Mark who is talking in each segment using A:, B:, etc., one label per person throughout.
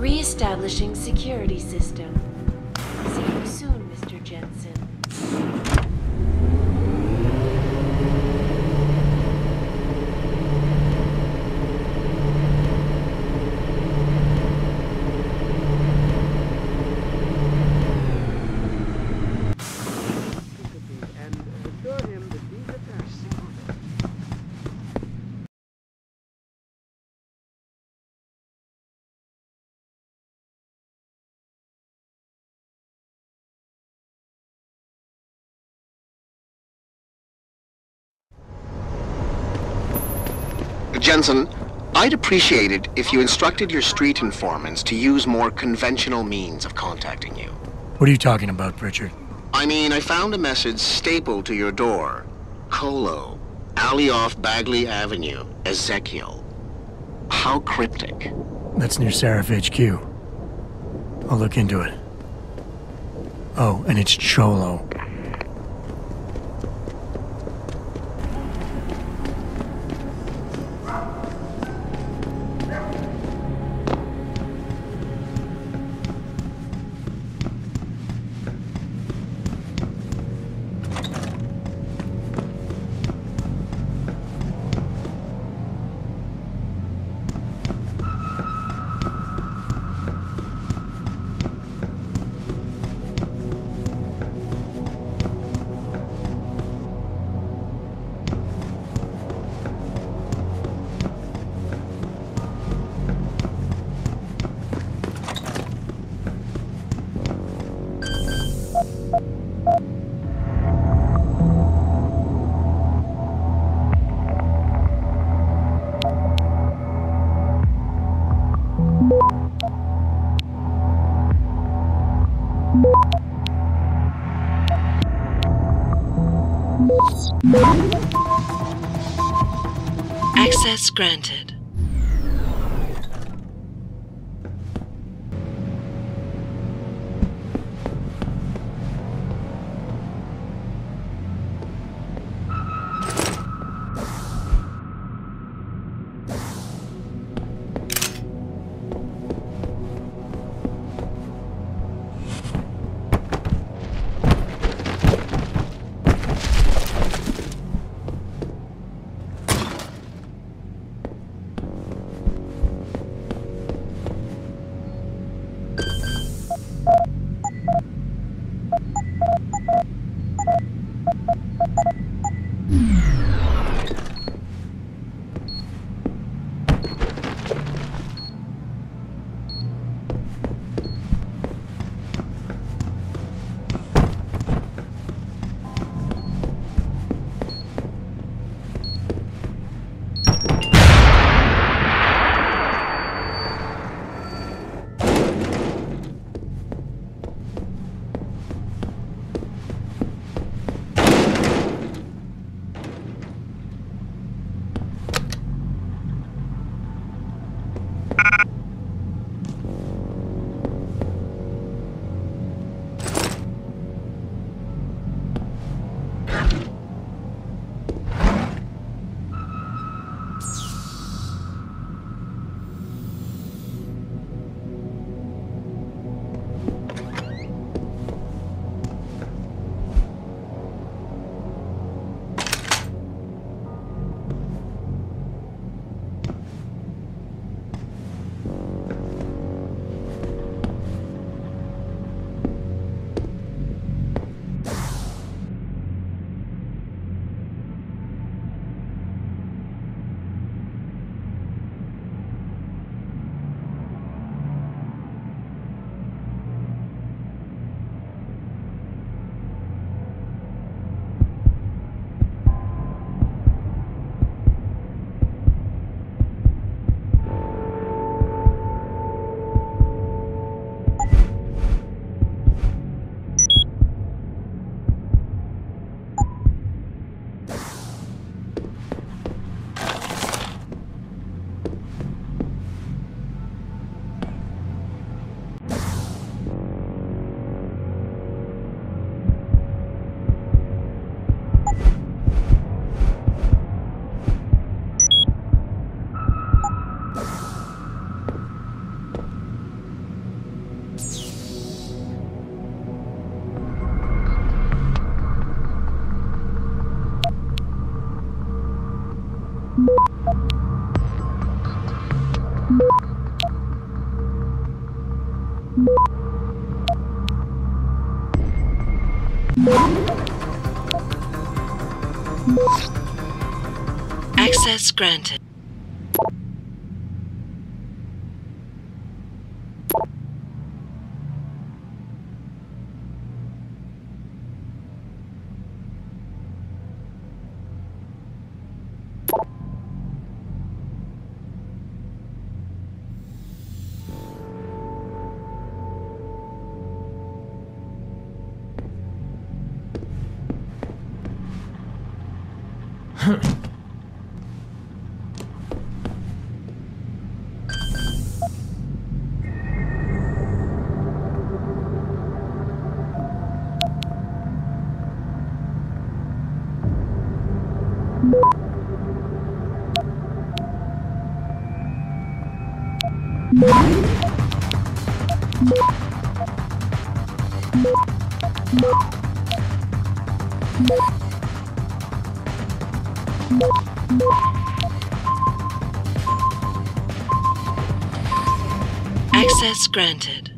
A: Re-establishing security system. See you soon, Mr. Jensen.
B: Jensen, I'd appreciate it if you instructed your street informants to use more conventional means of contacting you.
C: What are you talking about, Pritchard?
B: I mean, I found a message stapled to your door. Colo, alley off Bagley Avenue, Ezekiel. How cryptic.
C: That's near Seraph HQ. I'll look into it. Oh, and it's Cholo.
A: Access granted. Access granted. Access granted.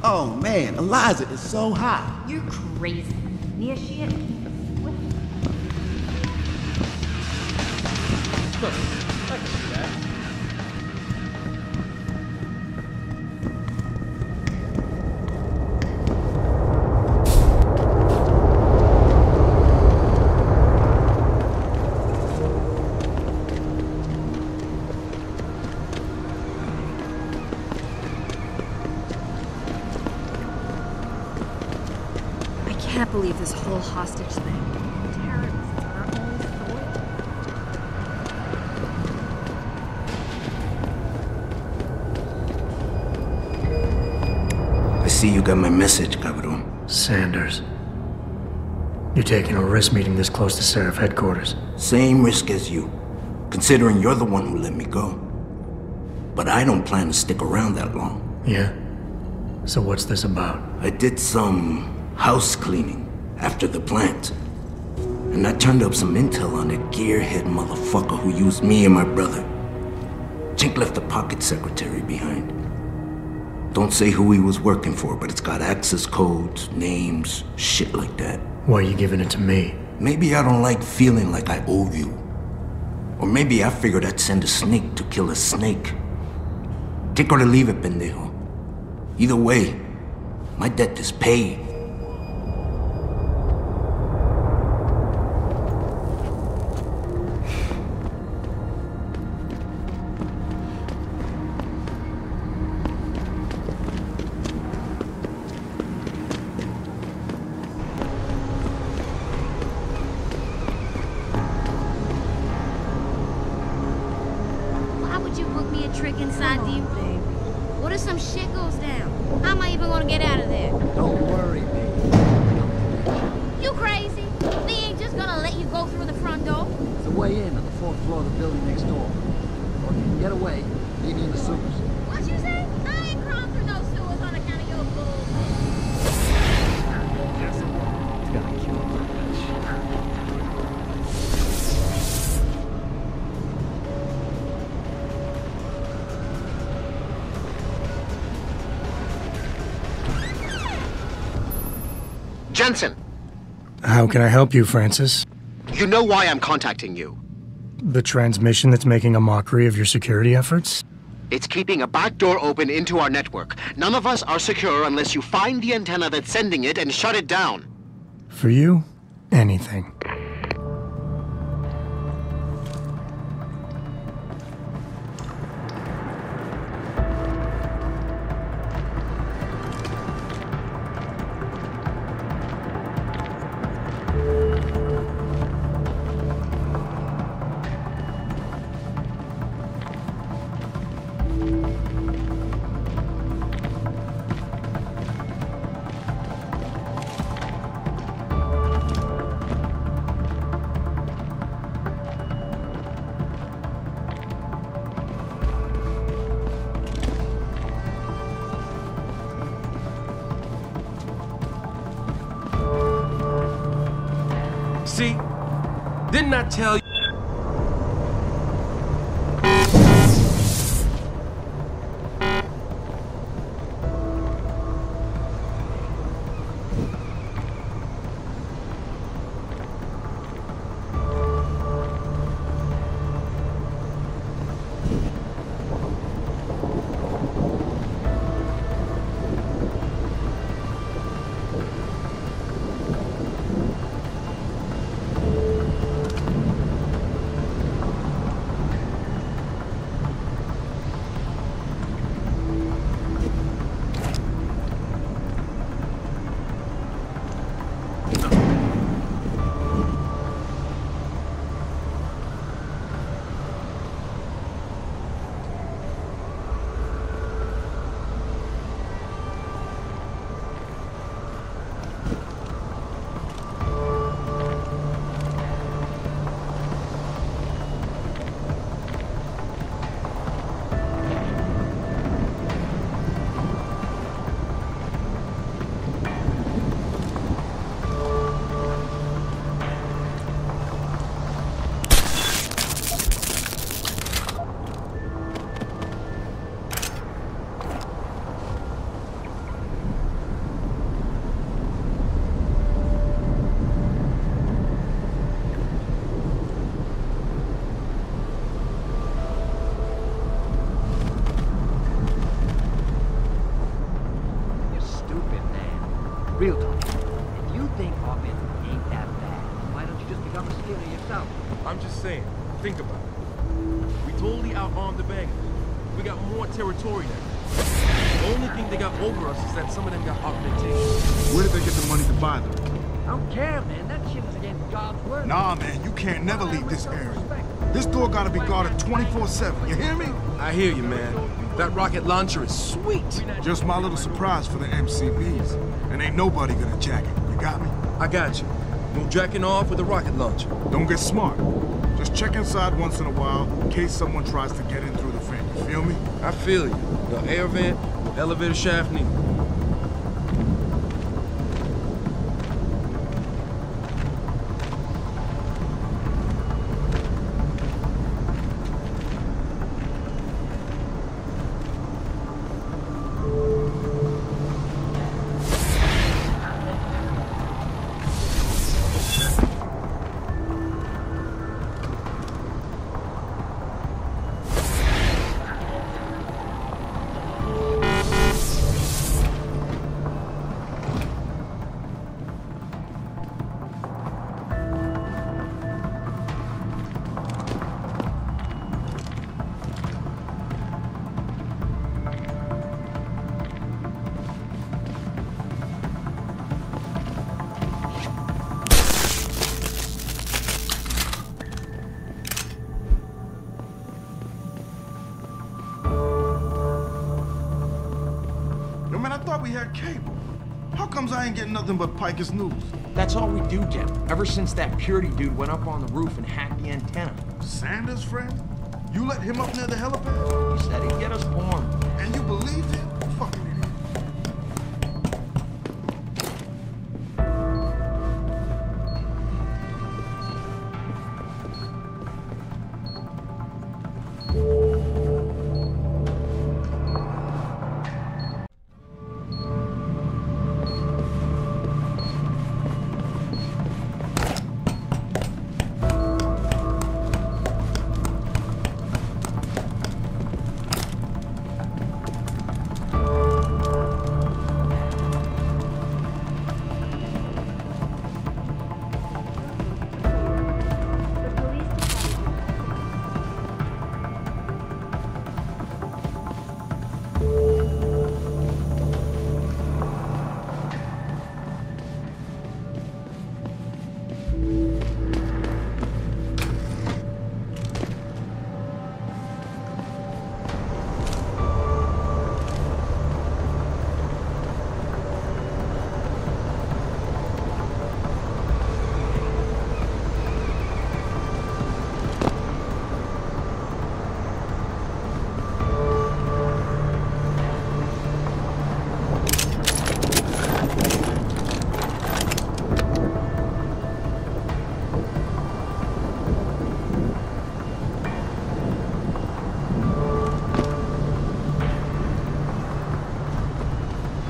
D: Oh man, Eliza is so hot.
E: You're crazy. Near shit. I can't believe this whole hostage thing. Terrorists on our own soil.
F: I see you got my message, cabrón.
C: Sanders. You're taking a risk meeting this close to Seraph headquarters.
F: Same risk as you, considering you're the one who let me go. But I don't plan to stick around that long.
C: Yeah? So what's this about?
F: I did some house cleaning after the plant. And I turned up some intel on that gearhead motherfucker who used me and my brother. Chink left a pocket secretary behind. Don't say who he was working for, but it's got access codes, names, shit like that.
C: Why are you giving it to me?
F: Maybe I don't like feeling like I owe you. Or maybe I figured I'd send a snake to kill a snake. Take or leave it, pendejo. Either way, my debt is paid.
E: Why would you book me a trick inside the... What if some shit goes down? How am I even gonna get out of there?
D: Don't worry, baby.
E: You crazy? They ain't just gonna let you go through the front door.
G: There's a way in on the fourth floor of the building next door. Or you can get away, meet me in the sewers.
E: What you say? I ain't crawling through no sewers on account of your bull.
G: It's gotta kill him.
B: Jensen,
C: How can I help you, Francis?
B: you know why I'm contacting you.
C: The transmission that's making a mockery of your security efforts?
B: It's keeping a back door open into our network. None of us are secure unless you find the antenna that's sending it and shut it down.
C: For you, anything.
H: See? Didn't I tell you?
G: Real talk. If you think Hoppin ain't that bad, why don't you just become a stealer yourself?
H: I'm just saying, think about it. We totally out-armed the bangers. We got more territory now. The only thing they got over us is that some of them got augmentation.
I: Where did they get the money to buy them?
G: I don't care, man. That shit is against God's word.
I: Nah, man, you can't never leave this area. This door gotta be guarded 24/7, you hear me?
H: I hear you, man. That rocket launcher is sweet.
I: Just my little surprise for the MCBs. And ain't nobody gonna jack it, you got me?
H: I got you. No jacking off with a rocket launcher.
I: Don't get smart. Just check inside once in a while, in case someone tries to get in through the vent, you feel me?
H: I feel you. No air vent, no elevator shaft neither.
I: I thought we had cable. How comes I ain't getting nothing but Piker's news?
J: That's all we do get. Ever since that Purity dude went up on the roof and hacked the antenna.
I: Sanders' friend? You let him up near the helipad?
J: He said he'd get us warm.
I: And you believed him? Fucking idiot.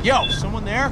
J: Yo, someone there?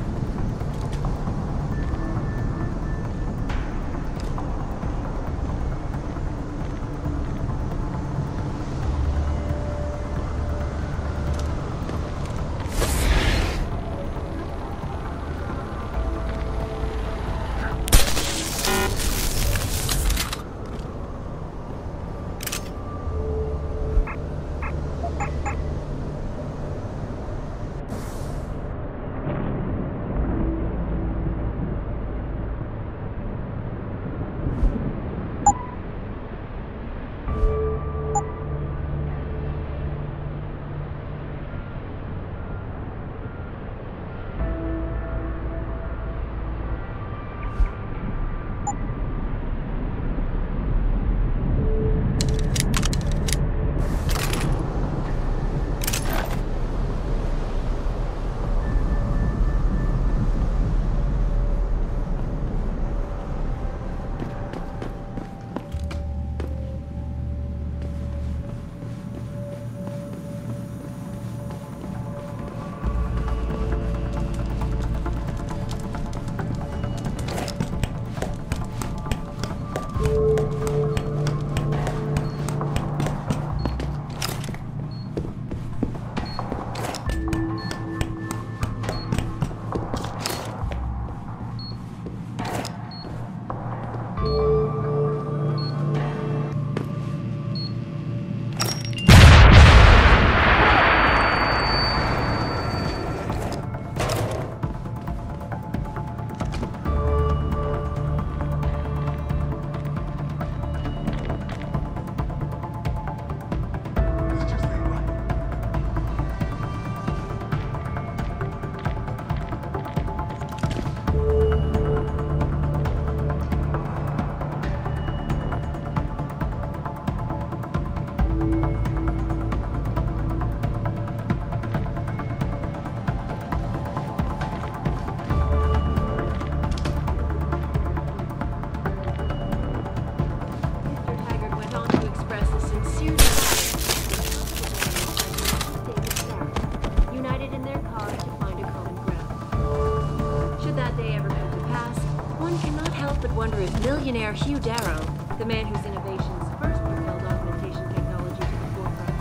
A: Billionaire Hugh Darrow, the man whose innovations first propelled augmentation technology to the forefront.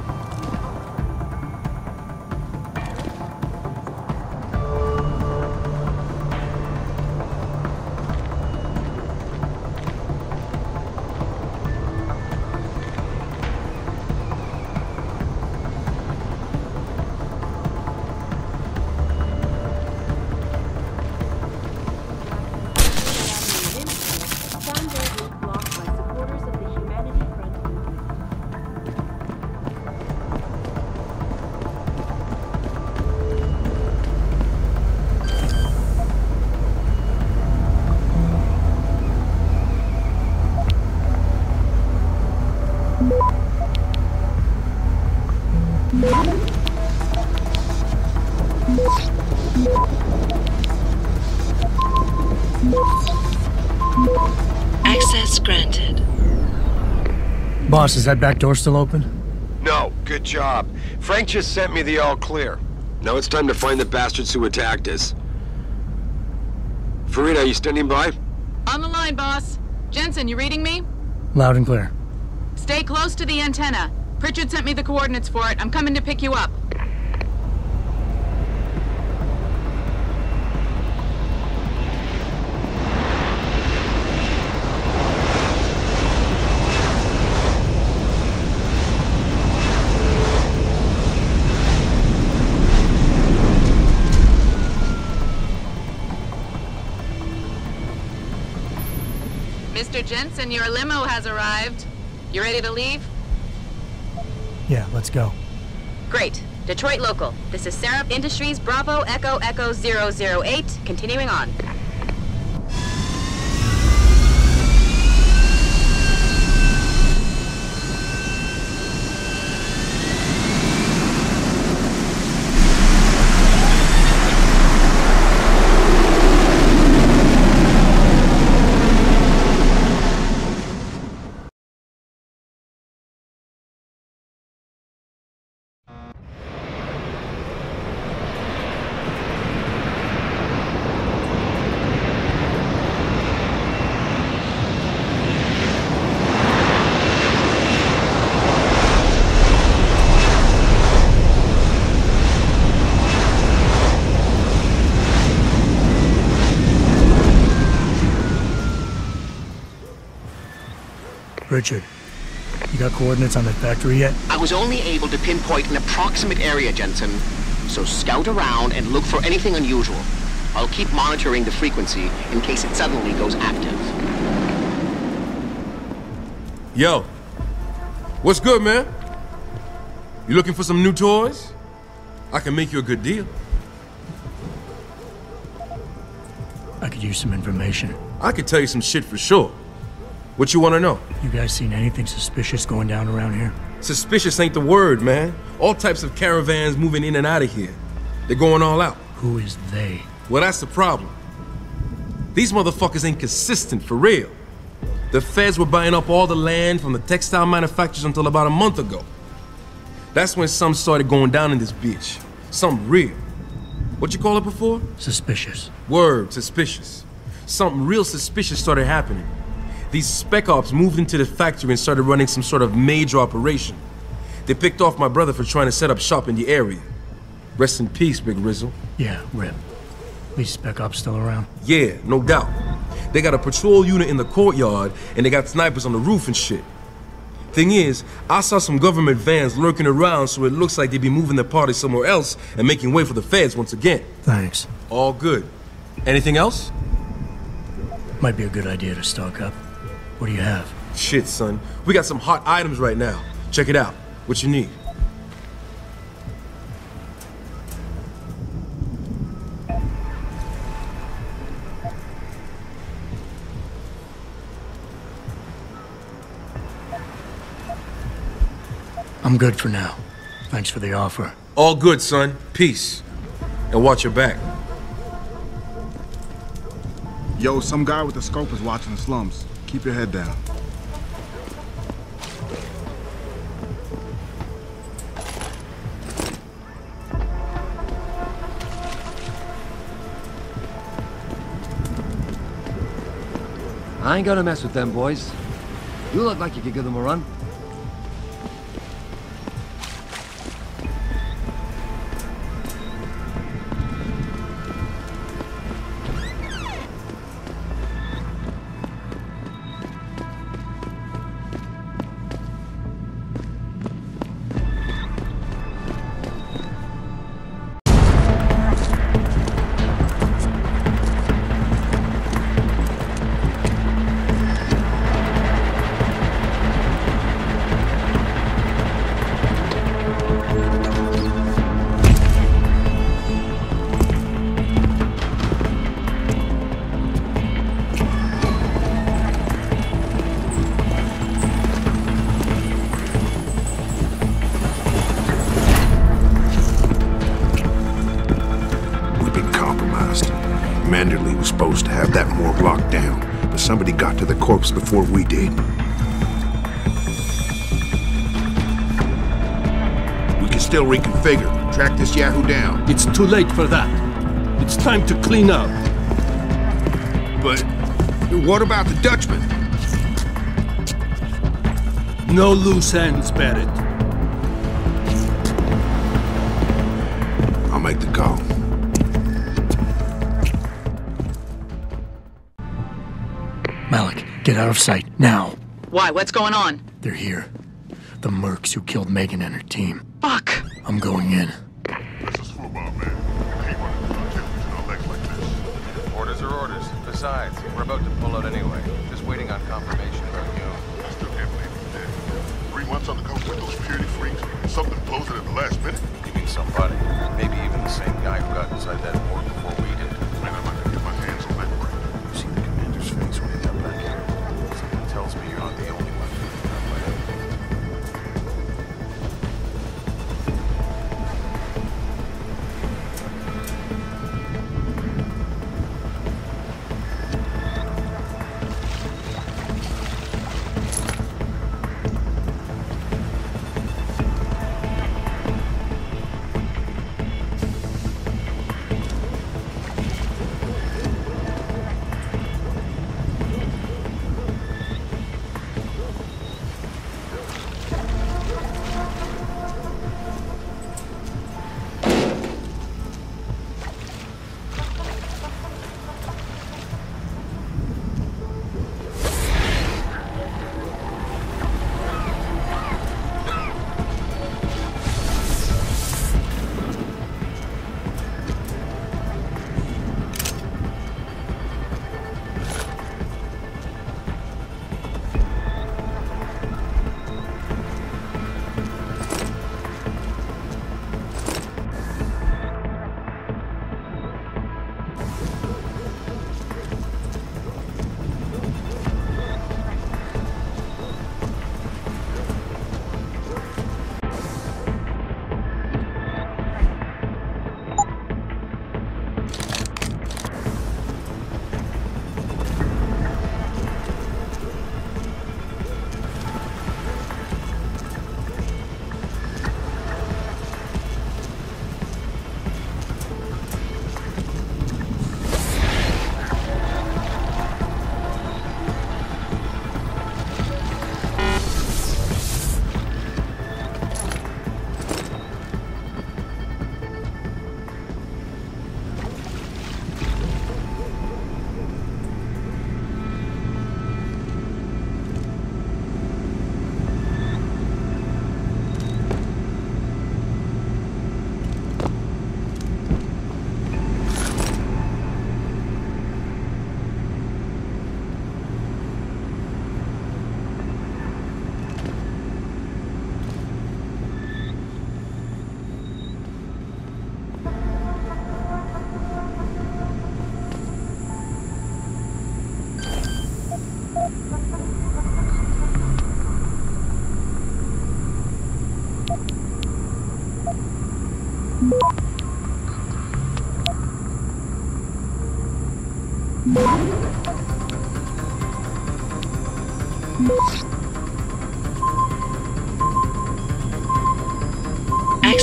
A: Blocked by supporters of the Humanity Front movement.
K: Access granted.
C: Boss, is that back door still open?
L: No, good job. Frank just sent me the all clear. Now it's time to find the bastards who attacked us. Farida, you standing by?
M: On the line, boss. Jensen, you reading me?
C: Loud and clear.
M: Stay close to the antenna. Pritchard sent me the coordinates for it. I'm coming to pick you up. Mr. Jensen, your limo has arrived. You ready to leave?
C: Yeah, let's go.
M: Great. Detroit local. This is Sarah Industries Bravo Echo Echo 008. Continuing on.
C: Richard, you got coordinates on that factory yet?
B: I was only able to pinpoint an approximate area, Jensen. So scout around and look for anything unusual. I'll keep monitoring the frequency in case it suddenly goes active.
H: Yo, what's good, man? You looking for some new toys? I can make you a good deal.
C: I could use some information.
H: I could tell you some shit for sure. What you want to know?
C: You guys seen anything suspicious going down around here?
H: Suspicious ain't the word, man. All types of caravans moving in and out of here. They're going all out.
C: Who is they?
H: Well, that's the problem. These motherfuckers ain't consistent, for real. The feds were buying up all the land from the textile manufacturers until about a month ago. That's when some started going down in this bitch. Something real. What you call it before?
C: Suspicious.
H: Word, suspicious. Something real suspicious started happening. These spec ops moved into the factory and started running some sort of major operation. They picked off my brother for trying to set up shop in the area. Rest in peace, Big Rizzle.
C: Yeah, rip. These spec ops still around?
H: Yeah, no doubt. They got a patrol unit in the courtyard, and they got snipers on the roof and shit. Thing is, I saw some government vans lurking around, so it looks like they'd be moving the party somewhere else and making way for the feds once again.
C: Thanks.
H: All good. Anything else?
C: Might be a good idea to stock up. What do you have?
H: Shit, son. We got some hot items right now. Check it out. What you need?
C: I'm good for now. Thanks for the offer.
H: All good, son. Peace. And watch your back.
I: Yo, some guy with a scope is watching the slums. Keep your head down.
G: I ain't gonna mess with them boys. You look like you could give them a run.
K: Manderley was supposed to have that morgue locked down, but somebody got to the corpse before we did. We can still reconfigure, track this Yahoo down.
N: It's too late for that. It's time to clean up.
K: But what about the Dutchman?
N: No loose ends, Barrett.
K: I'll make the call.
C: Malik, get out of sight, now.
O: Why? What's going on?
C: They're here. The mercs who killed Megan and her team.
O: Fuck!
C: I'm going in.
K: This is football, man. I hate running through activities on legs like this.
P: Orders are orders. Besides, we're about to pull out anyway. Just waiting on confirmation about you.
K: I still can't believe he's dead. 3 months on the coast with those purity freaks, something blows it at the last minute.
P: You mean somebody? Maybe even the same guy who got inside that morgue before we did.
K: Man, I'm not gonna get my hands on that break.
P: You see the commander's face when he got back here? Something tells me you're not the only one freaking out by him.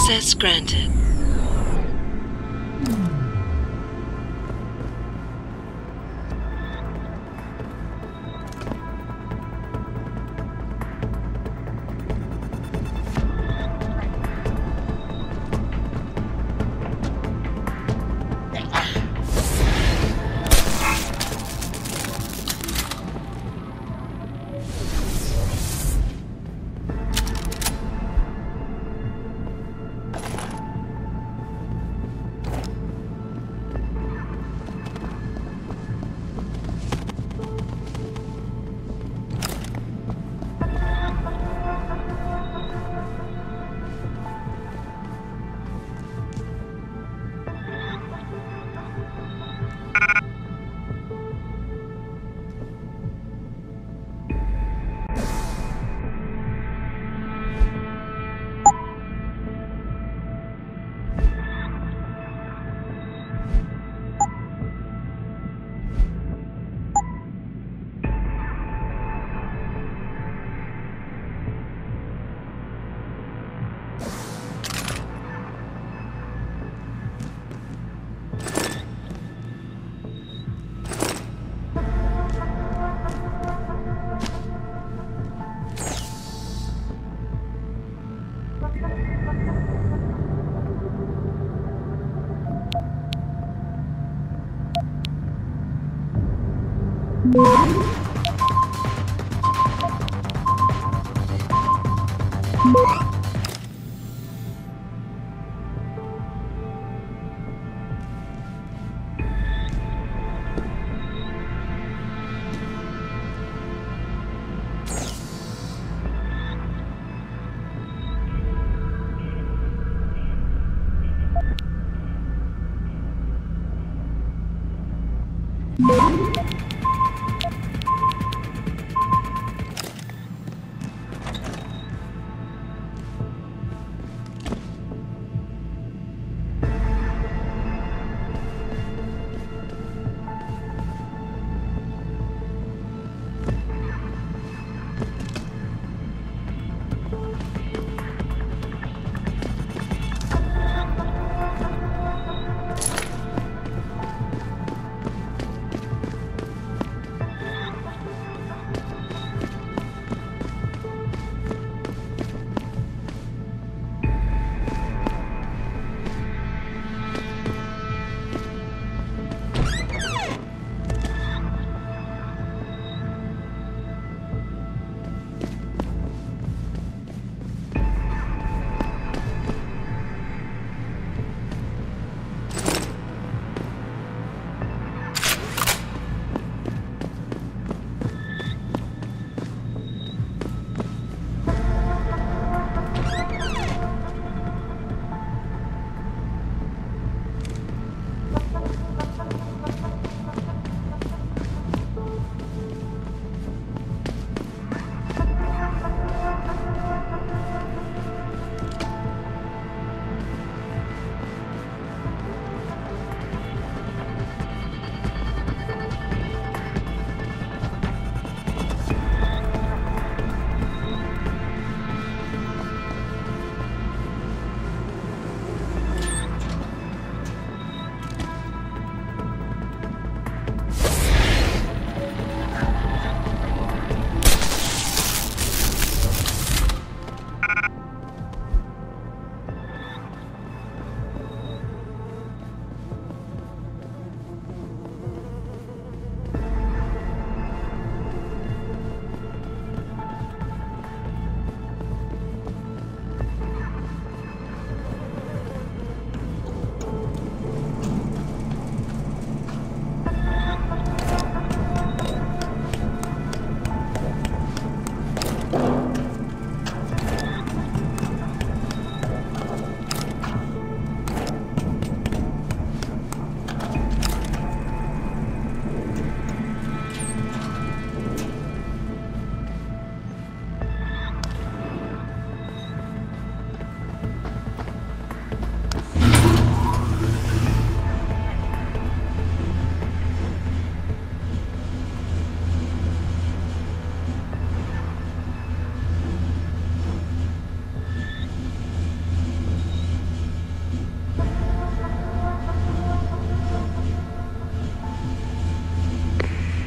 O: Access granted.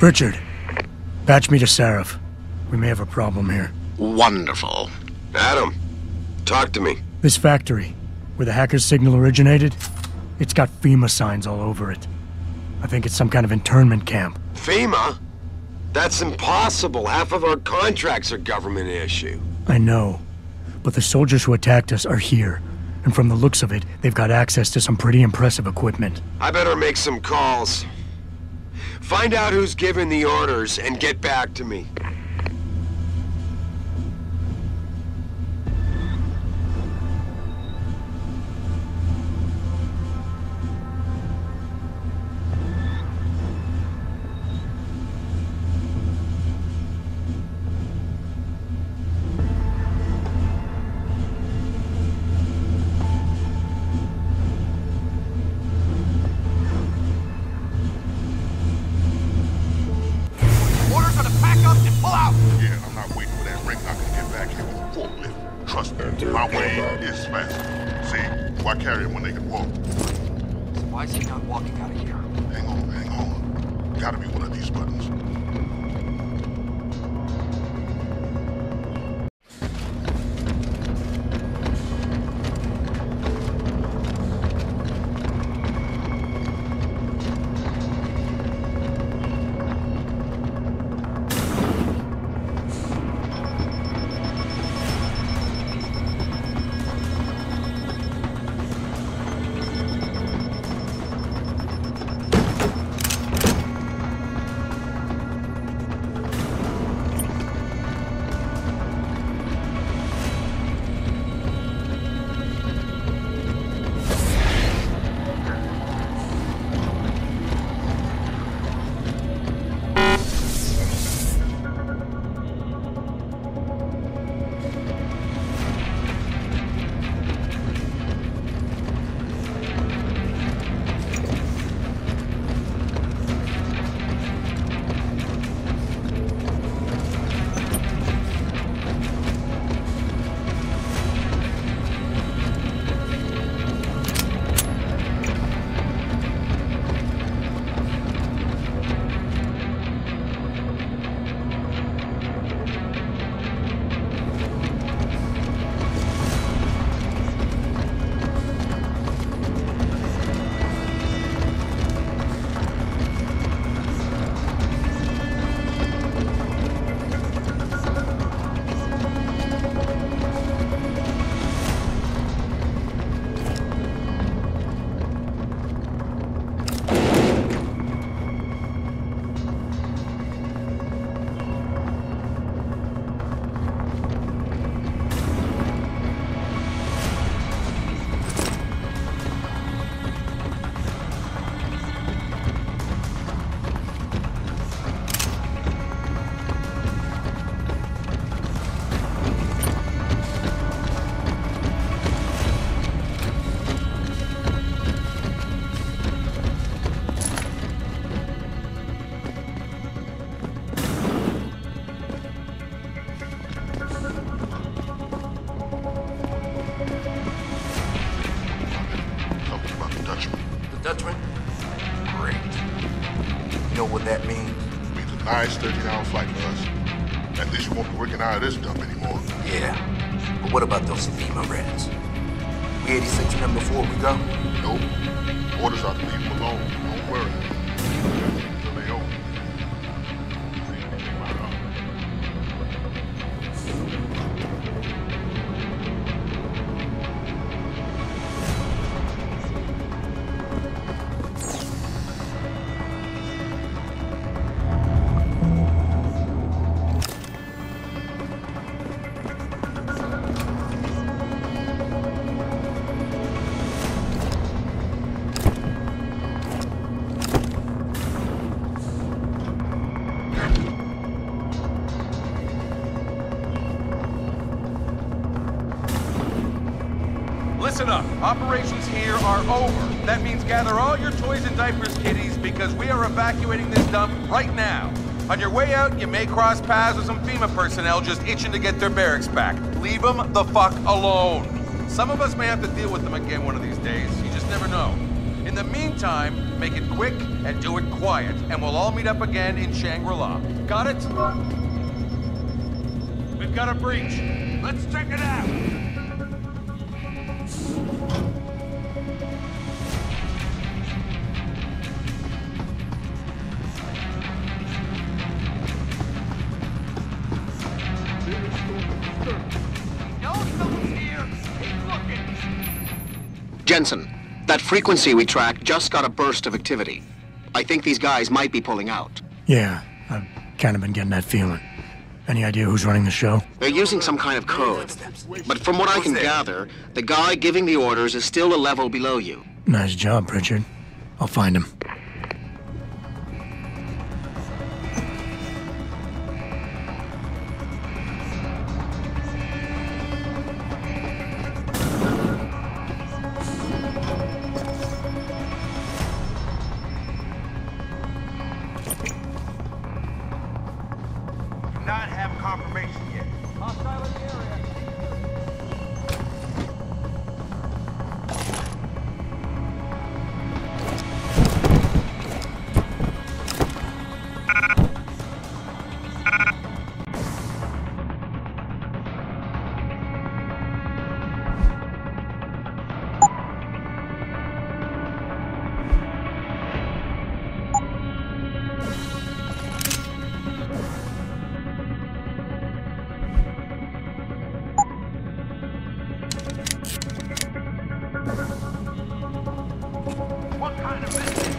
C: Richard, patch me to Seraph. We may have a problem here.
B: Wonderful.
L: Adam, talk to me.
C: This factory, where the hacker's signal originated, it's got FEMA signs all over it. I think it's some kind of internment camp.
L: FEMA? That's impossible. Half of our contracts are government issue.
C: I know, but the soldiers who attacked us are here. And from the looks of it, they've got access to some pretty impressive equipment.
L: I better make some calls. Find out who's giving the orders and get back to me.
K: Yeah, I'm not waiting for that ring knocker to get back here with a forklift. Trust me, my way is faster. See, why carry it when they can walk?
J: So why is he not walking out of here?
K: Hang on. Gotta be one of these buttons.
F: Dutchman? Great. You know what that means?
K: It means a nice 13-hour flight for us. At least you won't be working out of this dump anymore.
F: Yeah. But what about those FEMA rats? We 86 of them before we go?
K: Nope. Orders are to leave them alone. Don't worry. Until they open.
O: Listen up. Operations here are over. That means gather all your toys and diapers, kiddies, because we are evacuating this dump right now. On your way out, you may cross paths with some FEMA personnel just itching to get their barracks back. Leave them the fuck alone. Some of us may have to deal with them again one of these days. You just never know. In In the meantime, make it quick and do it quiet, and we'll all meet up again in Shangri-La. Got it? We've got a breach. Let's check it out.
B: Jensen, that frequency we tracked just got a burst of activity. I think these guys might be pulling out.
C: Yeah, I've kind of been getting that feeling. Any idea who's running the show?
B: They're using some kind of code. But from what I can gather, the guy giving the orders is still a level below you.
C: Nice job, Pritchard. I'll find him.
O: Not have confirmation yet. Hostile in the area. What kind of message?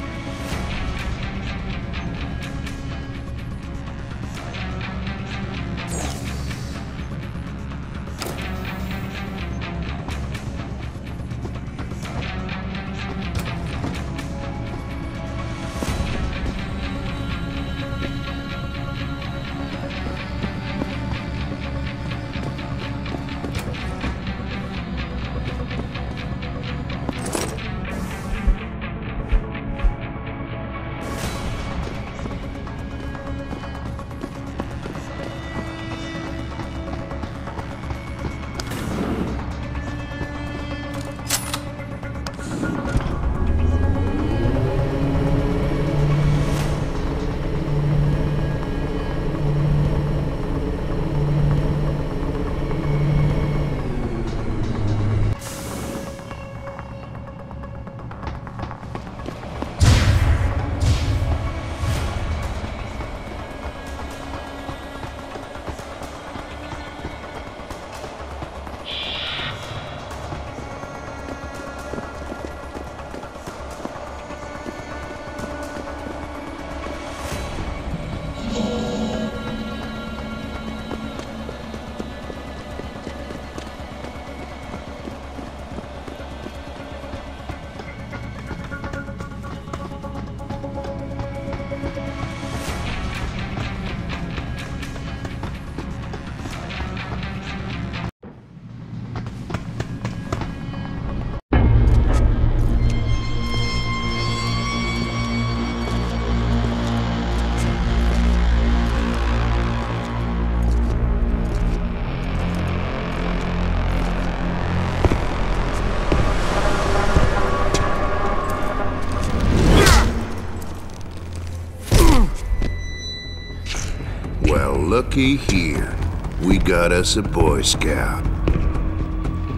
Q: Well, looky here. We got us a Boy Scout.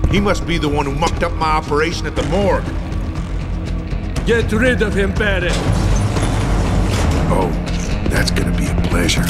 I: He must be the one who mucked up my operation at the morgue.
N: Get rid of him, Barrett.
Q: Oh, that's gonna be a pleasure.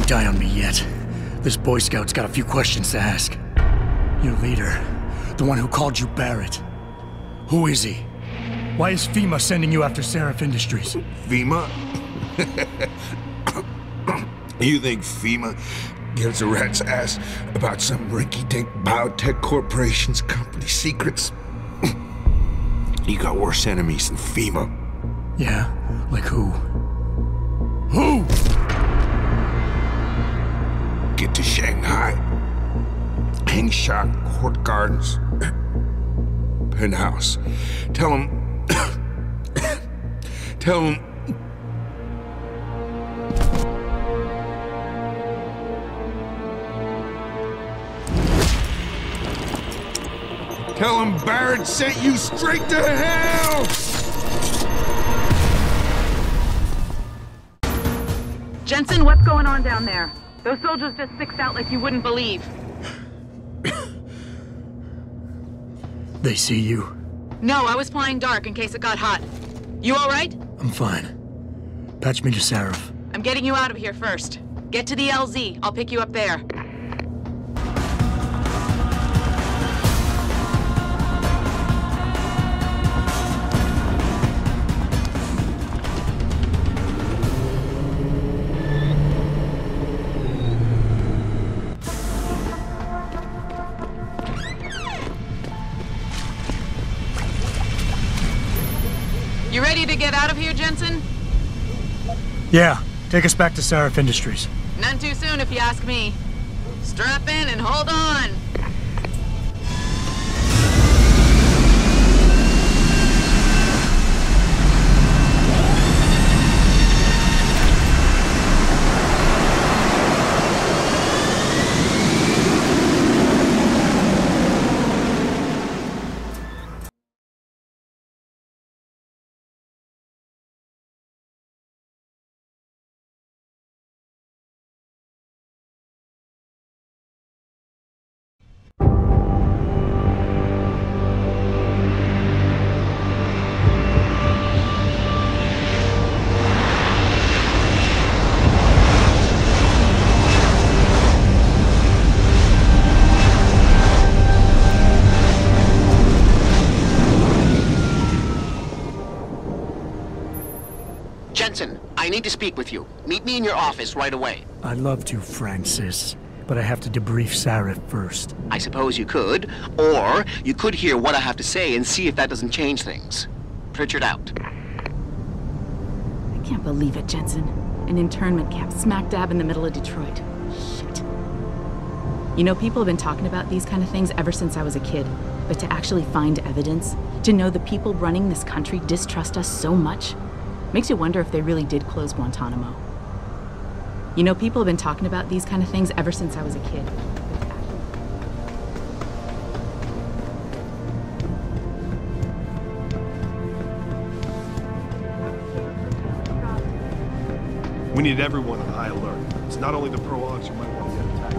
C: Don't die on me yet. This Boy Scout's got a few questions to ask. Your leader, the one who called you Barrett. Who is he? Why is FEMA sending you after Seraph Industries?
Q: FEMA? You think FEMA gives a rat's ass about some rinky-dink biotech corporation's company secrets? You got worse enemies than FEMA.
C: Yeah? Like who? Who?
Q: Get to Shanghai. Hang shot, Court Gardens. Penthouse. Tell him... Tell him... Tell him Barrett sent you straight to hell!
M: Jensen, what's going on down there? Those soldiers just sixed out like you wouldn't believe.
C: They see you?
M: No, I was flying dark in case it got hot. You all right?
C: I'm fine. Patch me to Seraph.
M: I'm getting you out of here first. Get to the LZ. I'll pick you up there. You ready to get out of here, Jensen?
C: Yeah, take us back to Seraph Industries.
M: None too soon, if you ask me. Strap in and hold on.
B: Jensen, I need to speak with you. Meet me in your office right away.
C: I'd love to, Francis, but I have to debrief Seraph first.
B: I suppose you could, or you could hear what I have to say and see if that doesn't change things. Pritchard out.
M: I can't believe it, Jensen. An internment camp smack dab in the middle of Detroit. Shit. You know, people have been talking about these kind of things ever since I was a kid. But to actually find evidence, to know the people running this country distrust us so much, makes you wonder if they really did close Guantanamo. You know, people have been talking about these kind of things ever since I was a kid.
P: We need everyone on high alert. It's not only the prologues who might want to get attacked.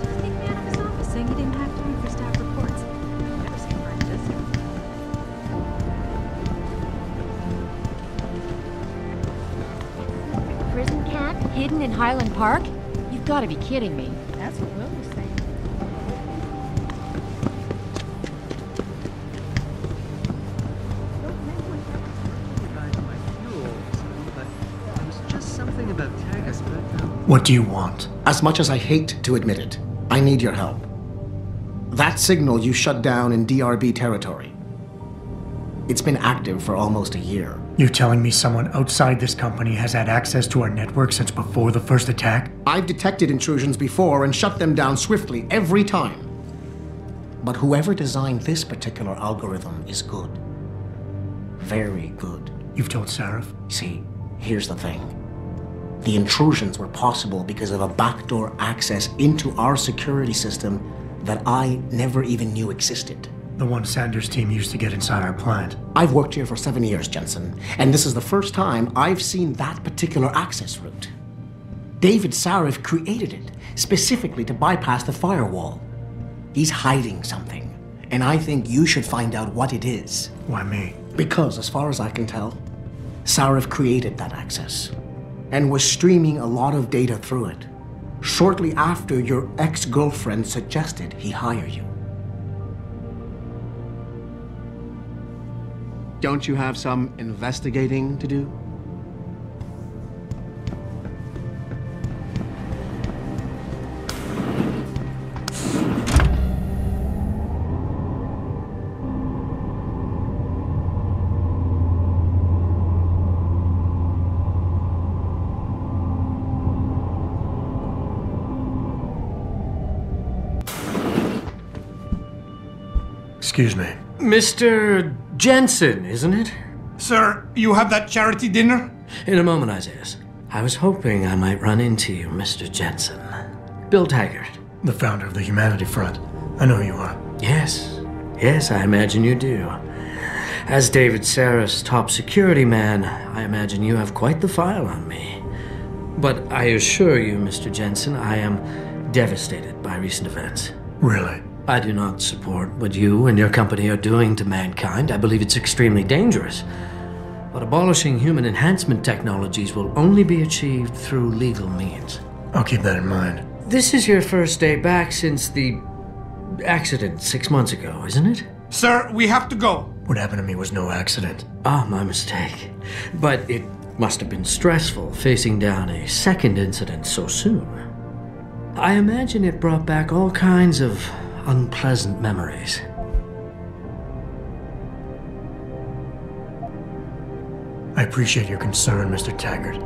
A: Just take me out of his office saying he didn't have time for staff reports. Never seen him like this. Prison camp hidden in Highland Park? You've got to be kidding me. That's what Will was saying.
C: What do you want?
R: As much as I hate to admit it, I need your help. That signal you shut down in DRB territory. It's been active for almost a year.
C: You're telling me someone outside this company has had access to our network since before the first attack?
R: I've detected intrusions before and shut them down swiftly every time. But whoever designed this particular algorithm is good. Very good.
C: You've told Seraph?
R: See, here's the thing. The intrusions were possible because of a backdoor access into our security system that I never even knew existed.
C: The one Sanders' team used to get inside our plant.
R: I've worked here for 7 years, Jensen, and this is the first time I've seen that particular access route. David Sarif created it specifically to bypass the firewall. He's hiding something, and I think you should find out what it is.
C: Why me?
R: Because, as far as I can tell, Sarif created that access. and was streaming a lot of data through it. Shortly after, your ex-girlfriend suggested he hire you. Don't you have some investigating to do?
C: Excuse me.
S: Mr. Jensen, isn't it?
T: Sir, you have that charity dinner?
S: In a moment, Isaiah. I was hoping I might run into you, Mr. Jensen. Bill Taggart.
C: The founder of the Humanity Front. I know who you are.
S: Yes. Yes, I imagine you do. As David Sarah's top security man, I imagine you have quite the file on me. But I assure you, Mr. Jensen, I am devastated by recent events.
C: Really?
S: I do not support what you and your company are doing to mankind. I believe it's extremely dangerous. But abolishing human enhancement technologies will only be achieved through legal means.
C: I'll keep that in mind.
S: This is your first day back since the accident 6 months ago, isn't it?
T: Sir, we have to go.
C: What happened to me was no accident.
S: Ah, my mistake. But it must have been stressful facing down a second incident so soon. I imagine it brought back all kinds of unpleasant memories.
C: I appreciate your concern, Mr. Taggart,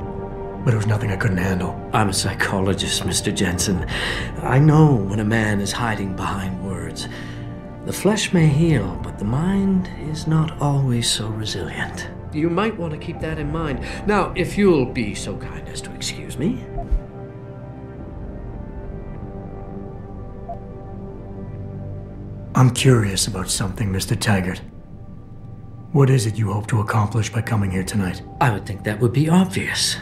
C: but it was nothing I couldn't handle.
S: I'm a psychologist, Mr. Jensen. I know when a man is hiding behind words. The flesh may heal, but the mind is not always so resilient. You might want to keep that in mind. Now, if you'll be so kind as to excuse me.
C: I'm curious about something, Mr. Taggart. What is it you hope to accomplish by coming here tonight?
S: I would think that would be obvious.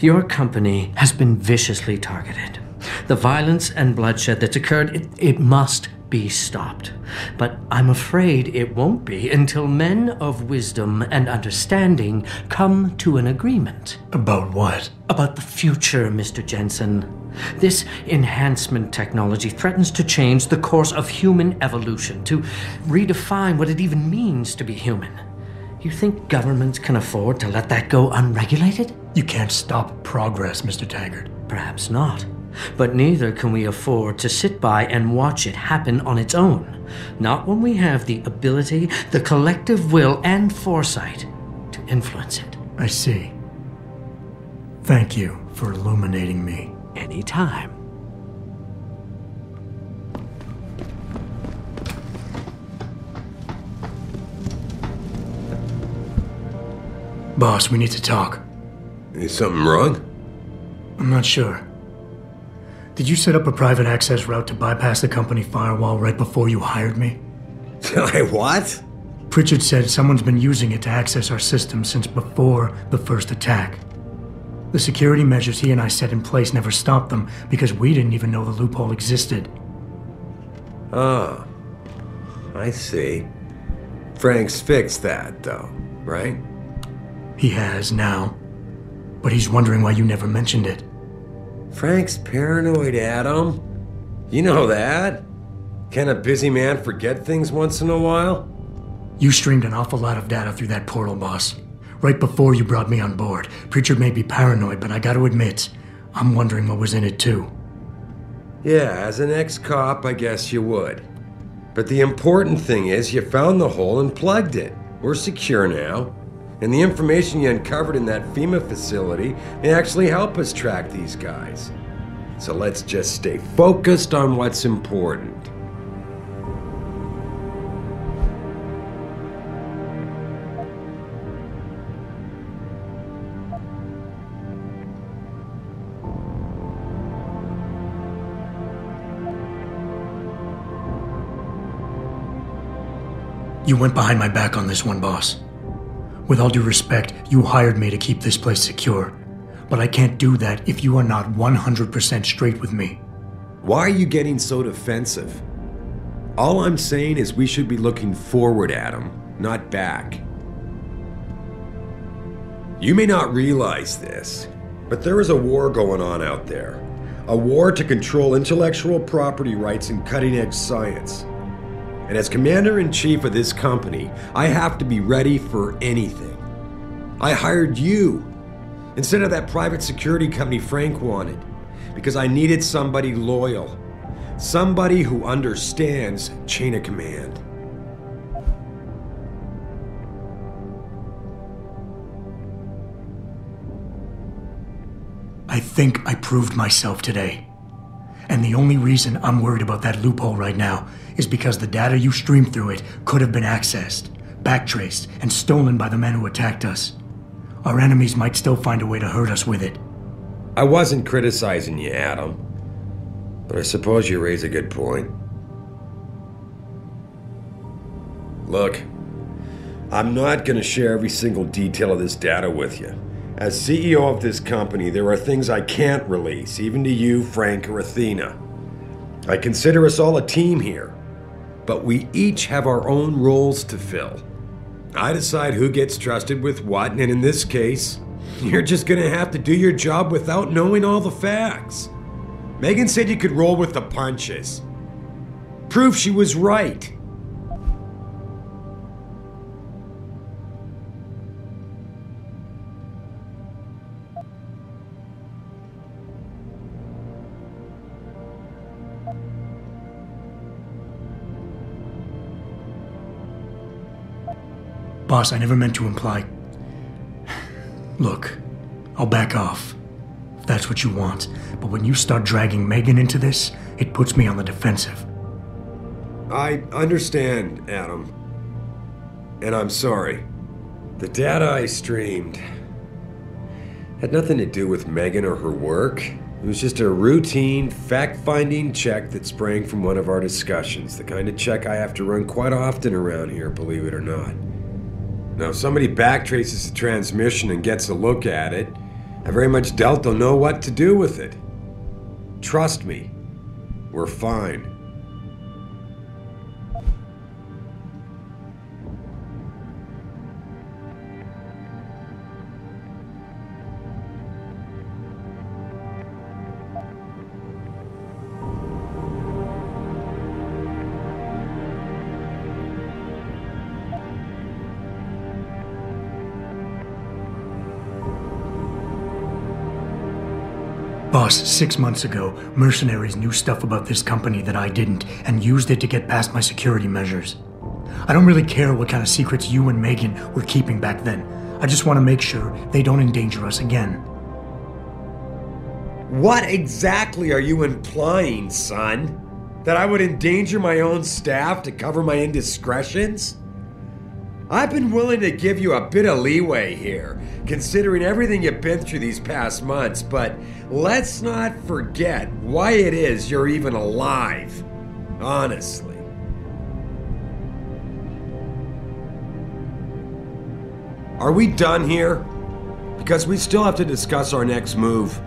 S: Your company has been viciously targeted. The violence and bloodshed that's occurred, it must be stopped. But I'm afraid it won't be until men of wisdom and understanding come to an agreement.
C: About what?
S: About the future, Mr. Jensen. This enhancement technology threatens to change the course of human evolution, to redefine what it even means to be human. You think governments can afford to let that go unregulated?
C: You can't stop progress, Mr. Taggart.
S: Perhaps not. But neither can we afford to sit by and watch it happen on its own. Not when we have the ability, the collective will, and foresight to influence it.
C: I see. Thank you for illuminating me.
S: Anytime.
C: Boss, we need to talk.
L: Is something wrong?
C: I'm not sure. Did you set up a private access route to bypass the company firewall right before you hired me?
L: What?
C: Pritchard said someone's been using it to access our system since before the first attack. The security measures he and I set in place never stopped them because we didn't even know the loophole existed.
L: Oh, I see. Frank's fixed that, though, right?
C: He has now, but he's wondering why you never mentioned it.
L: Frank's paranoid, Adam. You know that. Can a busy man forget things once in a while?
C: You streamed an awful lot of data through that portal, boss. Right before you brought me on board. Pritchard may be paranoid, but I gotta admit, I'm wondering what was in it too.
L: Yeah, as an ex-cop, I guess you would. But the important thing is you found the hole and plugged it. We're secure now. And the information you uncovered in that FEMA facility may actually help us track these guys. So let's just stay focused on what's important.
C: You went behind my back on this one, boss. With all due respect, you hired me to keep this place secure. But I can't do that if you are not 100% straight with me.
L: Why are you getting so defensive? All I'm saying is we should be looking forward, Adam, not back. You may not realize this, But there is a war going on out there. A war to control intellectual property rights and cutting-edge science. And as Commander-in-Chief of this company, I have to be ready for anything. I hired you instead of that private security company Frank wanted, because I needed somebody loyal. Somebody who understands chain of command.
C: I think I proved myself today. And the only reason I'm worried about that loophole right now is because the data you streamed through it could have been accessed, backtraced, and stolen by the men who attacked us. Our enemies might still find a way to hurt us with it.
L: I wasn't criticizing you, Adam. But I suppose you raise a good point. Look, I'm not gonna share every single detail of this data with you. As CEO of this company, there are things I can't release, even to you, Frank, or Athena. I consider us all a team here, but we each have our own roles to fill. I decide who gets trusted with what, and in this case, you're just gonna have to do your job without knowing all the facts. Megan said you could roll with the punches. Proof she was right.
C: Boss, I never meant to imply... Look, I'll back off, if that's what you want. But when you start dragging Megan into this, it puts me on the defensive.
L: I understand, Adam. And I'm sorry. The data I streamed had nothing to do with Megan or her work. It was just a routine, fact-finding check that sprang from one of our discussions. The kind of check I have to run quite often around here, believe it or not. Now, if somebody backtraces the transmission and gets a look at it, I very much doubt they'll know what to do with it. Trust me, we're fine.
C: Boss, 6 months ago, mercenaries knew stuff about this company that I didn't, and used it to get past my security measures. I don't really care what kind of secrets you and Megan were keeping back then. I just want to make sure they don't endanger us again.
L: What exactly are you implying, son? That I would endanger my own staff to cover my indiscretions? I've been willing to give you a bit of leeway here, considering everything you've been through these past months, but let's not forget why it is you're even alive. Honestly. Are we done here? Because we still have to discuss our next move.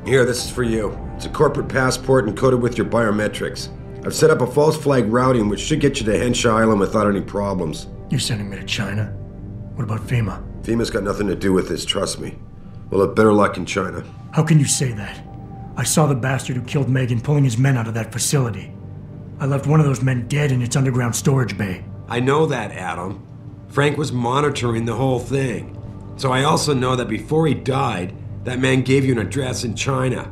L: Here, this is for you. It's a corporate passport encoded with your biometrics. I've set up a false flag routing which should get you to Henshaw Island without any problems.
C: You're sending me to China? What about FEMA?
L: FEMA's got nothing to do with this, trust me. We'll have better luck in China.
C: How can you say that? I saw the bastard who killed Megan pulling his men out of that facility. I left one of those men dead in its underground storage bay.
L: I know that, Adam. Frank was monitoring the whole thing. So I also know that before he died, that man gave you an address in China.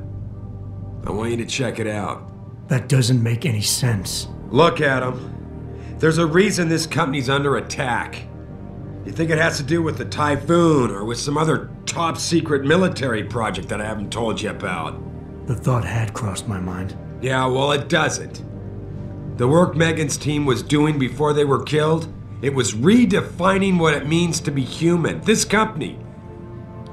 L: I want you to check it out.
C: That doesn't make any sense.
L: Look, Adam. There's a reason this company's under attack. You think it has to do with the Typhoon or with some other top-secret military project that I haven't told you about?
C: The thought had crossed my mind.
L: Yeah, well, it doesn't. The work Megan's team was doing before they were killed, it was redefining what it means to be human. This company,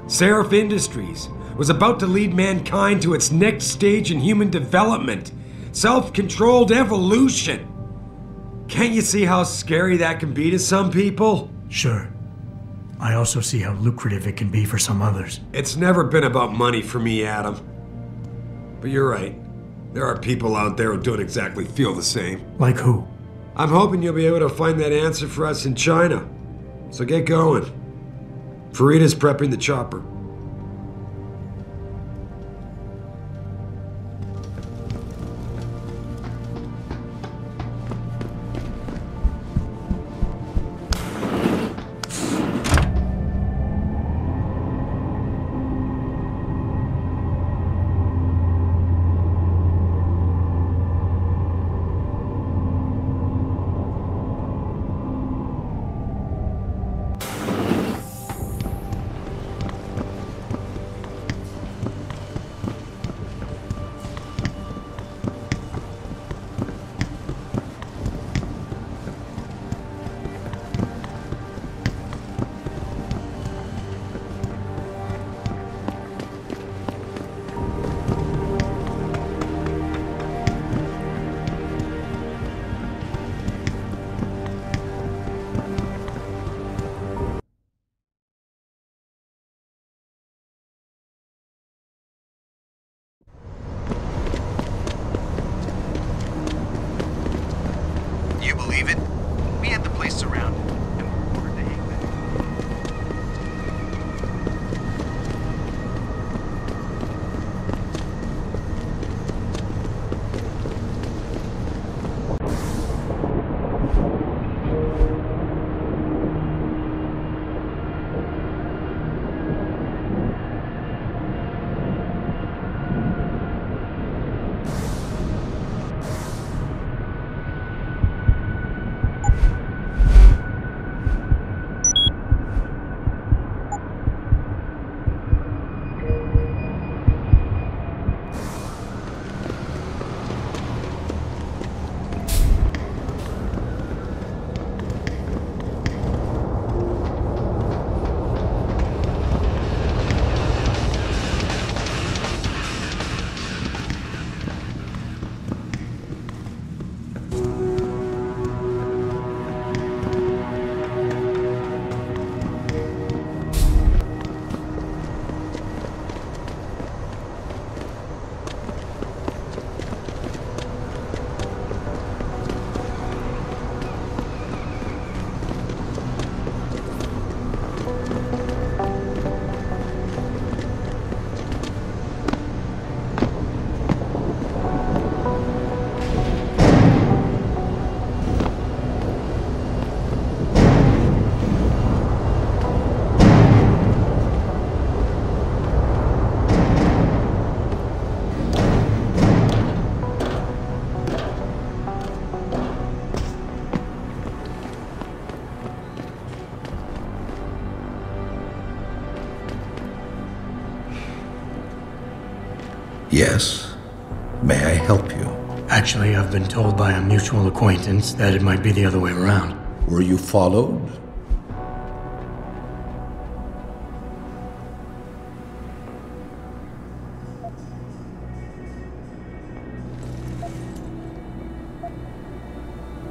L: Seraph Industries, was about to lead mankind to its next stage in human development. Self-controlled evolution. Can't you see how scary that can be to some people?
C: Sure. I also see how lucrative it can be for some others.
L: It's never been about money for me, Adam. But you're right. There are people out there who don't exactly feel the same.
C: Like who?
L: I'm hoping you'll be able to find that answer for us in China. So get going. Farida's prepping the chopper.
U: You believe it? We had the place surrounded, and we ordered to hang back.
Q: Yes. May I help you?
C: Actually, I've been told by a mutual acquaintance that it might be the other way around.
Q: Were you followed?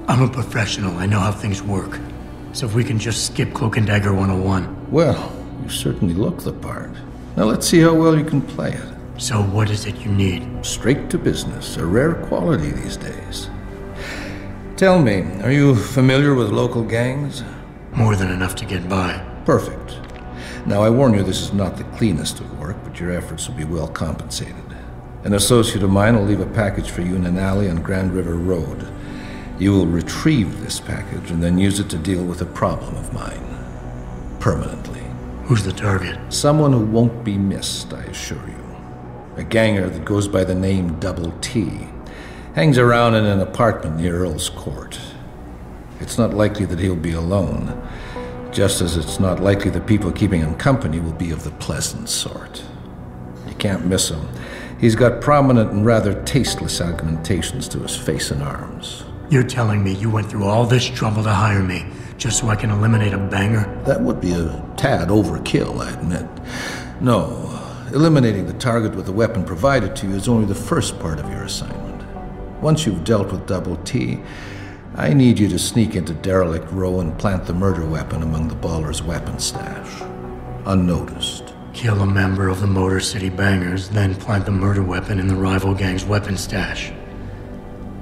C: I'm a professional. I know how things work. So if we can just skip Cloak and Dagger 101.
Q: Well, you certainly look the part. Now let's see how well you can play it.
C: So what is it you need?
Q: Straight to business, a rare quality these days. Tell me, are you familiar with local gangs?
C: More than enough to get by.
Q: Perfect. Now I warn you, this is not the cleanest of work, but your efforts will be well compensated. An associate of mine will leave a package for you in an alley on Grand River Road. You will retrieve this package and then use it to deal with a problem of mine. Permanently.
C: Who's the target?
Q: Someone who won't be missed, I assure you. A ganger that goes by the name Double T. Hangs around in an apartment near Earl's Court. It's not likely that he'll be alone, just as it's not likely the people keeping him company will be of the pleasant sort. You can't miss him. He's got prominent and rather tasteless augmentations to his face and arms.
C: You're telling me you went through all this trouble to hire me, just so I can eliminate a banger?
Q: That would be a tad overkill, I admit. No, eliminating the target with the weapon provided to you is only the first part of your assignment. Once you've dealt with Double T, I need you to sneak into Derelict Row and plant the murder weapon among the baller's weapon stash. Unnoticed.
C: Kill a member of the Motor City Bangers, then plant the murder weapon in the rival gang's weapon stash.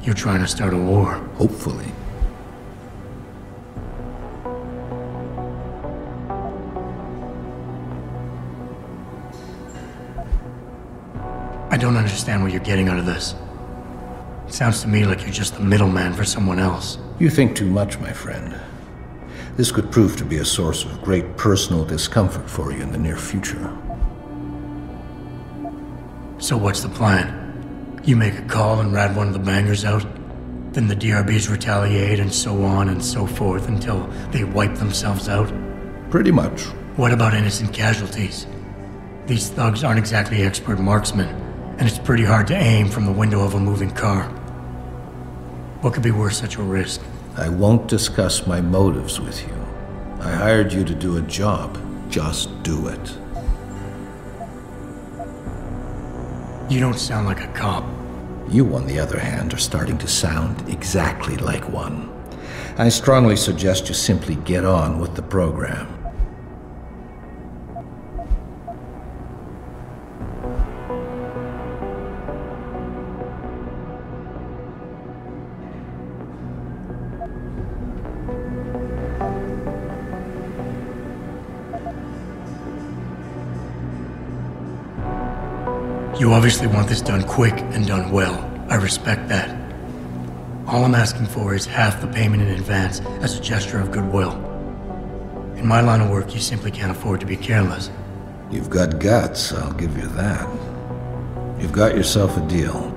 C: You're trying to start a war.
D: Hopefully.
C: I don't understand what you're getting out of this. It sounds to me like you're just the middleman for someone else.
D: You think too much, my friend. This could prove to be a source of great personal discomfort for you in the near future.
C: So what's the plan? You make a call and rat one of the bangers out? Then the DRBs retaliate and so on and so forth until they wipe themselves out?
D: Pretty much.
C: What about innocent casualties? These thugs aren't exactly expert marksmen, and it's pretty hard to aim from the window of a moving car. What could be worth such a risk?
D: I won't discuss my motives with you. I hired you to do a job. Just do it.
C: You don't sound like a cop.
D: You, on the other hand, are starting to sound exactly like one. I strongly suggest you simply get on with the program.
C: You obviously want this done quick and done well. I respect that. All I'm asking for is half the payment in advance as a gesture of goodwill. In my line of work, you simply can't afford to be careless.
D: You've got guts, I'll give you that. You've got yourself a deal.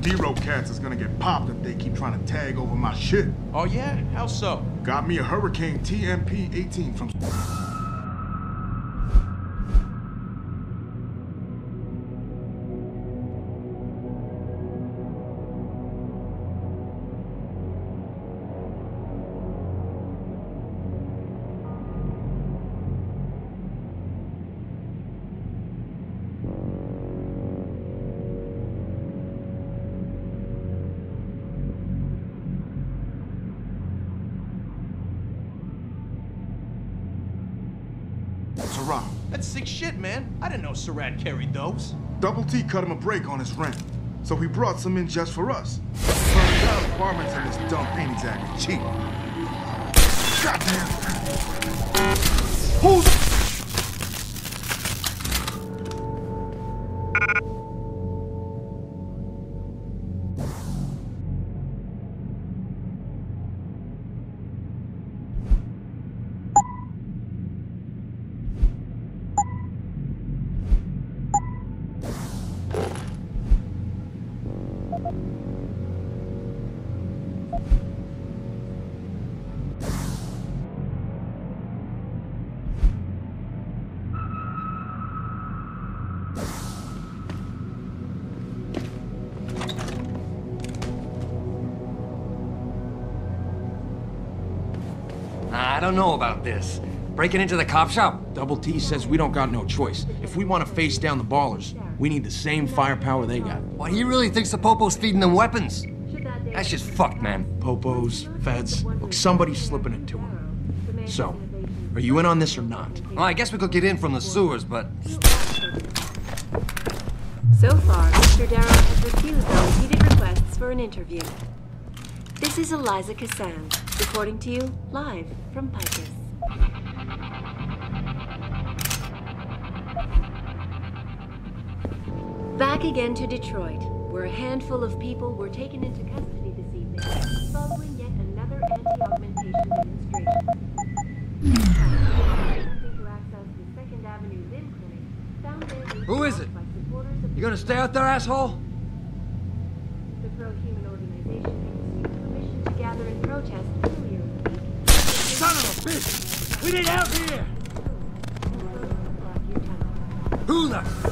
I: D-Row cats is gonna get popped if they keep trying to tag over my shit.
J: Oh yeah? How so?
I: Got me a Hurricane TMP-18 from... Surratt.
J: That's sick shit, man. I didn't know Surratt carried those.
I: Double T cut him a break on his rent, so he brought some in just for us. Turns out apartments in this dump ain't exactly cheap. Goddamn! Who's...
G: I don't know about this.
J: Breaking into the cop shop? Double T says we don't got no choice. If we want to face down the Ballers, we need the same firepower they got.
E: Well, he really thinks the Popo's feeding them weapons. That's just fucked, man.
J: Popos, feds, look, somebody's slipping it to him. So, are you in on this or not?
E: Well, I guess we could get in from the sewers, but...
A: So far, Mr. Darrow has refused our repeated requests for an interview. This is Eliza Cassan, reporting to you live from Picus. Back again to Detroit, where a handful of people were taken into custody this evening following yet another anti-augmentation demonstration. Attempting to access the 2nd Avenue Limb Clinic found their way
E: Who is it?
A: by supporters of
E: You gonna stay out there, asshole?
A: the pro-human organization had received permission to gather in protest earlier in the week.
E: Son of a bitch! We need help here! Who the...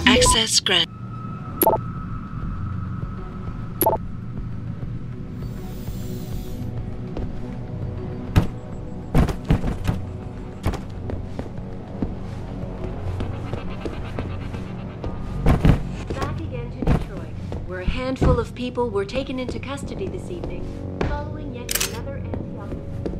V: Access granted.
A: Back again to Detroit, where a handful of people were taken into custody this evening following yet another anti-augmentation.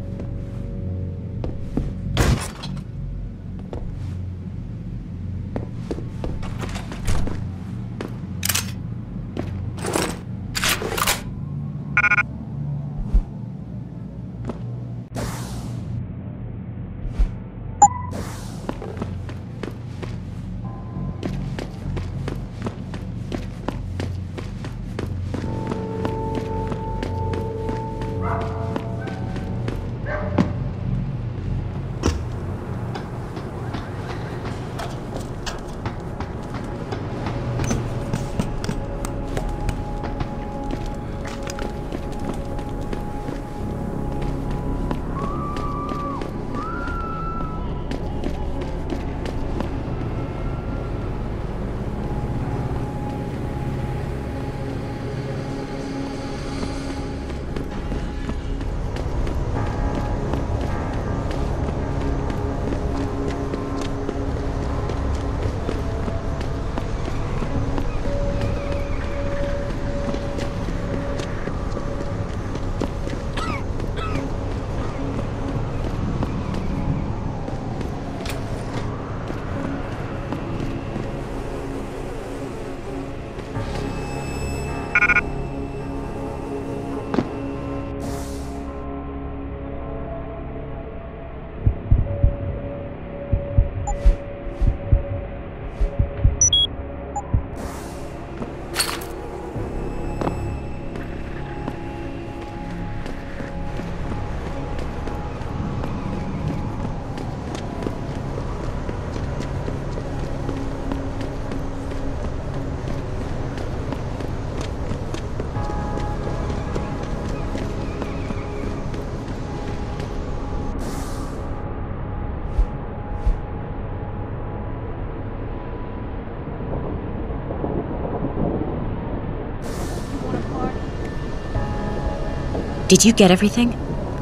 W: Did you get everything?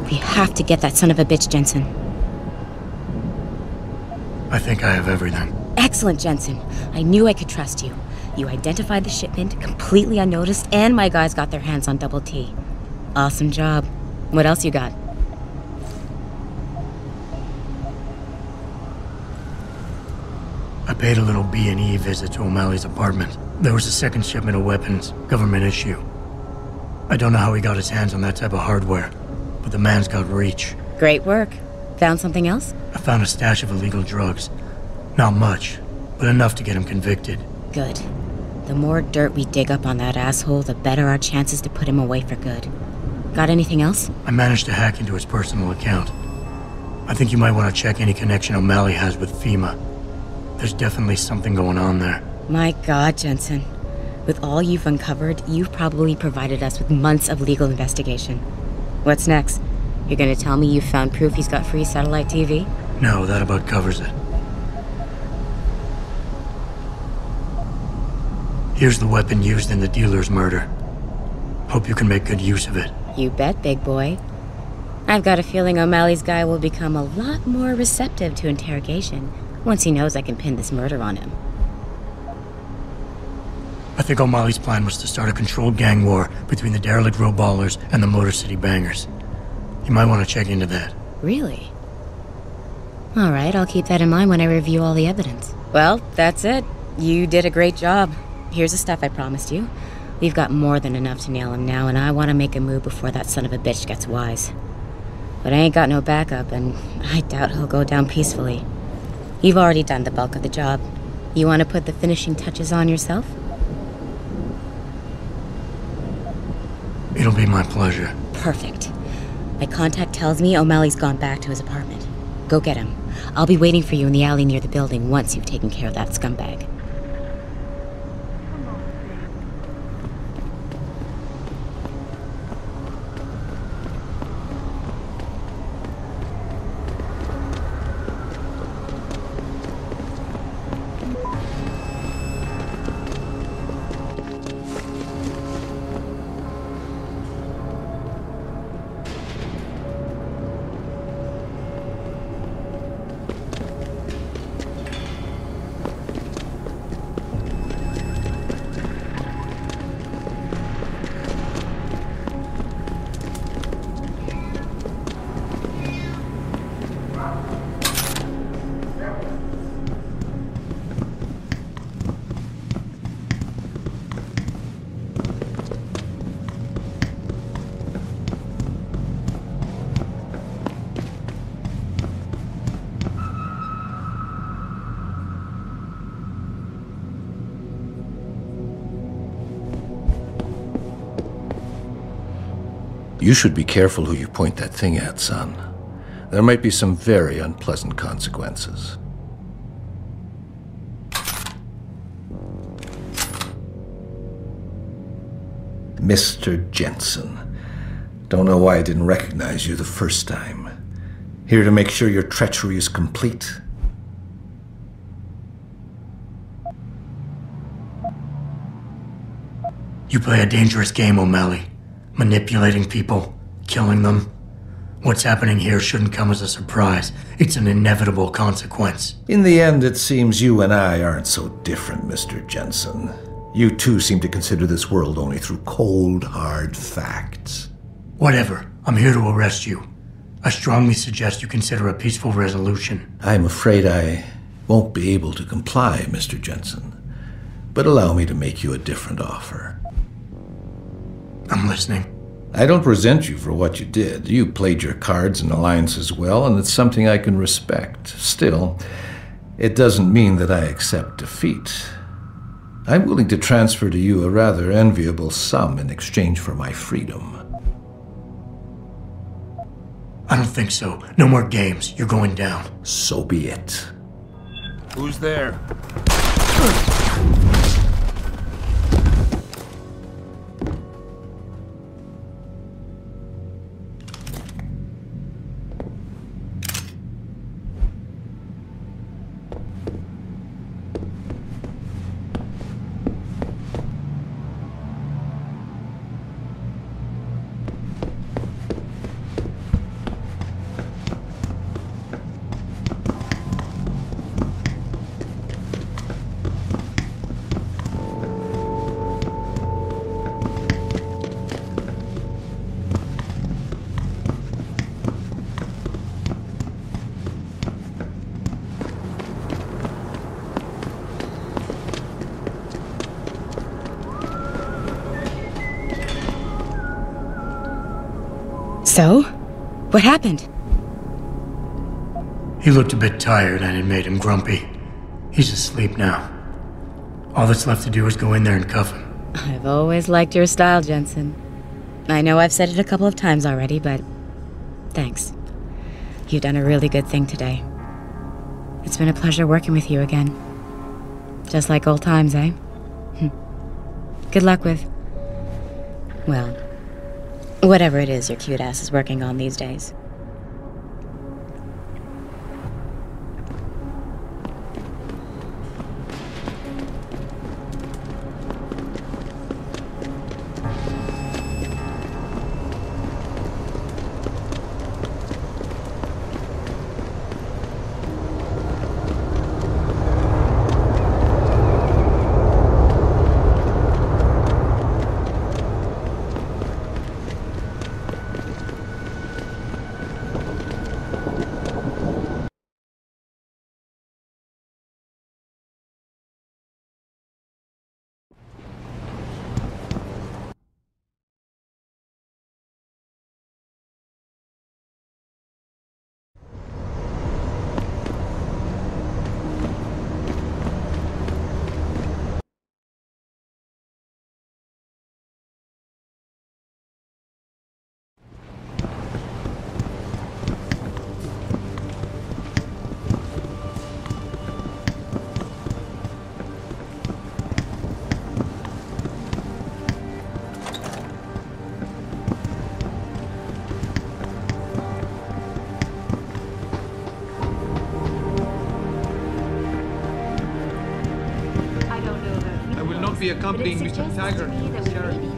W: We have to get that son of a bitch, Jensen.
C: I think I have everything.
H: Excellent, Jensen. I knew I could trust you. You identified the shipment, completely unnoticed, and my guys got their hands on Double T. Awesome job. What else you got?
C: I paid a little B&E visit to O'Malley's apartment. There was a second shipment of weapons, government issue. I don't know how he got his hands on that type of hardware, but the man's got reach.
H: Great work. Found something else?
C: I found a stash of illegal drugs. Not much, but enough to get him convicted.
H: Good. The more dirt we dig up on that asshole, the better our chances to put him away for good. Got anything else?
C: I managed to hack into his personal account. I think you might want to check any connection O'Malley has with FEMA. There's definitely something going on there.
H: My God, Jensen. With all you've uncovered, you've probably provided us with months of legal investigation. What's next? You're gonna tell me you found proof he's got free satellite TV?
C: No, that about covers it. Here's the weapon used in the dealer's murder. Hope you can make good use of it.
H: You bet, big boy. I've got a feeling O'Malley's guy will become a lot more receptive to interrogation once he knows I can pin this murder on him.
C: I think O'Malley's plan was to start a controlled gang war between the derelict road ballers and the Motor City bangers. You might want to check into that.
H: Really? All right, I'll keep that in mind when I review all the evidence. Well, that's it. You did a great job. Here's the stuff I promised you. We've got more than enough to nail him now, and I want to make a move before that son of a bitch gets wise. But I ain't got no backup, and I doubt he'll go down peacefully. You've already done the bulk of the job. You want to put the finishing touches on yourself?
C: It'll be my pleasure.
H: Perfect. My contact tells me O'Malley's gone back to his apartment. Go get him. I'll be waiting for you in the alley near the building once you've taken care of that scumbag.
D: You should be careful who you point that thing at, son. There might be some very unpleasant consequences. Mr. Jensen. Don't know why I didn't recognize you the first time. Here to make sure your treachery is complete.
C: You play a dangerous game, O'Malley. Manipulating people, killing them. What's happening here shouldn't come as a surprise. It's an inevitable consequence.
D: In the end, it seems you and I aren't so different, Mr. Jensen. You too seem to consider this world only through cold, hard facts.
C: Whatever. I'm here to arrest you. I strongly suggest you consider a peaceful resolution.
D: I'm afraid I won't be able to comply, Mr. Jensen. But allow me to make you a different offer.
C: I'm listening.
D: I don't resent you for what you did. You played your cards and alliances well, and it's something I can respect. Still, it doesn't mean that I accept defeat. I'm willing to transfer to you a rather enviable sum in exchange for my freedom.
C: I don't think so. No more games. You're going down.
D: So be it.
N: Who's there?
H: So? What happened?
C: He looked a bit tired and it made him grumpy. He's asleep now. All that's left to do is go in there and cuff him.
H: I've always liked your style, Jensen. I know I've said it a couple of times already, but thanks. You've done a really good thing today. It's been a pleasure working with you again. Just like old times, eh? Good luck with... well, whatever it is your cute ass is working on these days.
A: Be accompanying Mr. Taggart.